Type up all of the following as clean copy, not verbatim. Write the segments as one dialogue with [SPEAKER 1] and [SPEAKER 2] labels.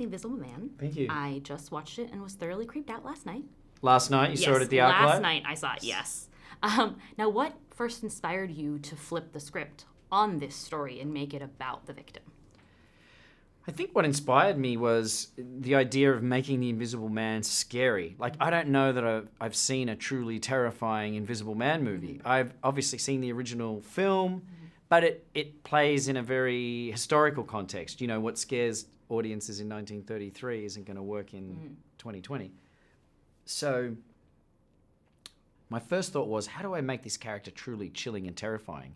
[SPEAKER 1] The Invisible Man.
[SPEAKER 2] Thank you.
[SPEAKER 1] I just watched it and was thoroughly creeped out last night.
[SPEAKER 2] Last night? You saw it at the ArcLight?
[SPEAKER 1] Last night I saw it, yes. Now, what first inspired you to flip the script on this story and make it about the victim?
[SPEAKER 2] I think what inspired me was the idea of making the Invisible Man scary. Like, I don't know that I've seen a truly terrifying Invisible Man movie. I've obviously seen the original film, but it plays in a very historical context. You know, what scares audiences in 1933 isn't going to work in 2020. So my first thought was, how do I make this character truly chilling and terrifying?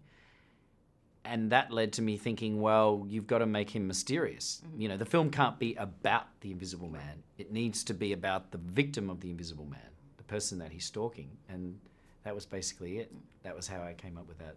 [SPEAKER 2] And that led to me thinking, well, you've got to make him mysterious. You know, the film can't be about the Invisible Man. It needs to be about the victim of the Invisible Man, the person that he's stalking. And that was basically it. That was how I came up with that.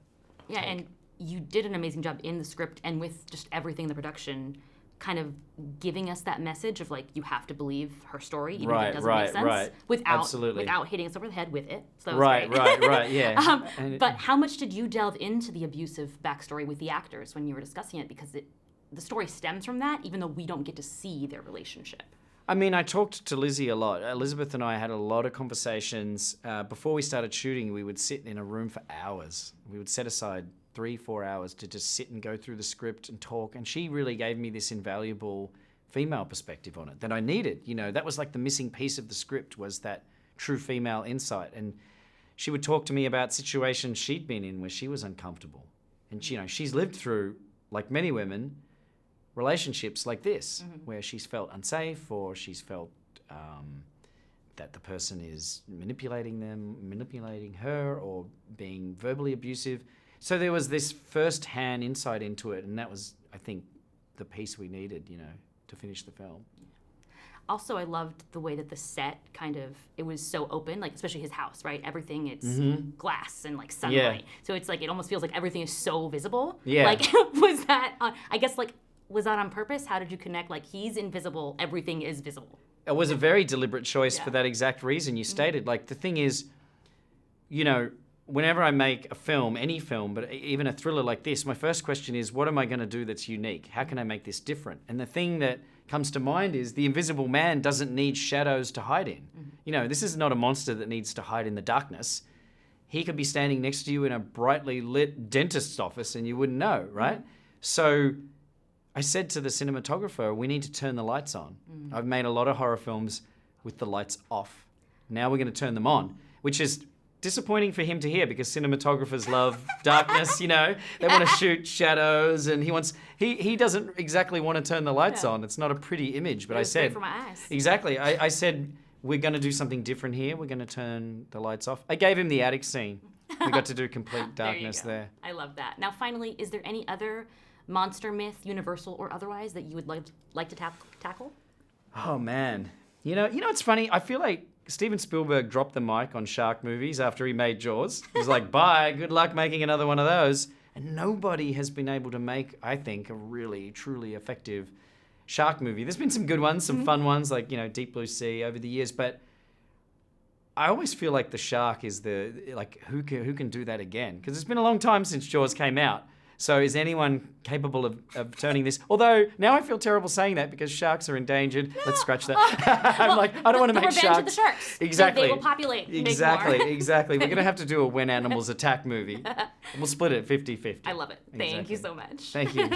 [SPEAKER 1] Yeah, and you did an amazing job in the script and with just everything in the production, kind of giving us that message of, like, you have to believe her story, even if it doesn't make sense, without hitting us over the head with it. So that was great.
[SPEAKER 2] Yeah.
[SPEAKER 1] But how much did you delve into the abusive backstory with the actors when you were discussing it? Because the story stems from that, even though we don't get to see their relationship.
[SPEAKER 2] I mean, I talked to Lizzie a lot. Elizabeth and I had a lot of conversations. Before we started shooting, we would sit in a room for hours. We would set aside 3-4 hours to just sit and go through the script and talk. And she really gave me this invaluable female perspective on it that I needed. You know, that was like the missing piece of the script, was that true female insight. And she would talk to me about situations she'd been in where she was uncomfortable. And she, you know, she's lived through, like many women, relationships like this, where she's felt unsafe, or she's felt that the person is manipulating her, or being verbally abusive. So there was this first-hand insight into it, and that was, I think, the piece we needed, you know, to finish the film.
[SPEAKER 1] Also, I loved the way that the set it was so open, like, especially his house, right? Everything, it's glass and, like, sunlight. Yeah. So it's like, it almost feels like everything is so visible.
[SPEAKER 2] Yeah.
[SPEAKER 1] Like, was that, I guess, like, was that on purpose? How did you connect? Like, he's invisible, everything is visible.
[SPEAKER 2] It was a very deliberate choice for that exact reason you stated. Like, the thing is, you know, whenever I make a film, any film, but even a thriller like this, my first question is, what am I going to do that's unique? How can I make this different? And the thing that comes to mind is the Invisible Man doesn't need shadows to hide in. You know, this is not a monster that needs to hide in the darkness. He could be standing next to you in a brightly lit dentist's office and you wouldn't know, right? So I said to the cinematographer, we need to turn the lights on. I've made a lot of horror films with the lights off. Now we're going to turn them on, which is disappointing for him to hear, because cinematographers love darkness, you know. They want to shoot shadows, and he doesn't exactly want to turn the lights on. It's not a pretty image, but I said,
[SPEAKER 1] for my eyes.
[SPEAKER 2] Exactly. I said, we're going to do something different here. We're going to turn the lights off. I gave him the attic scene. We got to do complete darkness there.
[SPEAKER 1] I love that. Now, finally, is there any other monster myth, universal or otherwise, that you would like to tackle?
[SPEAKER 2] Oh, man. You know, it's funny. I feel like Steven Spielberg dropped the mic on shark movies after he made Jaws. He was like, bye, good luck making another one of those. And nobody has been able to make, I think, a really, truly effective shark movie. There's been some good ones, some fun ones, like, you know, Deep Blue Sea over the years, but I always feel like the shark is who can do that again? Because it's been a long time since Jaws came out. So is anyone capable of turning this? Although now I feel terrible saying that, because sharks are endengered. Let's scratch that. I'm like, I don't want to make sharks.
[SPEAKER 1] Of the sharks.
[SPEAKER 2] Exactly.
[SPEAKER 1] They will populate.
[SPEAKER 2] Exactly.
[SPEAKER 1] Make more.
[SPEAKER 2] Exactly. We're going to have to do a When Animals Attack movie. We'll split it 50-50.
[SPEAKER 1] I love it. Thank you so much.
[SPEAKER 2] Thank you.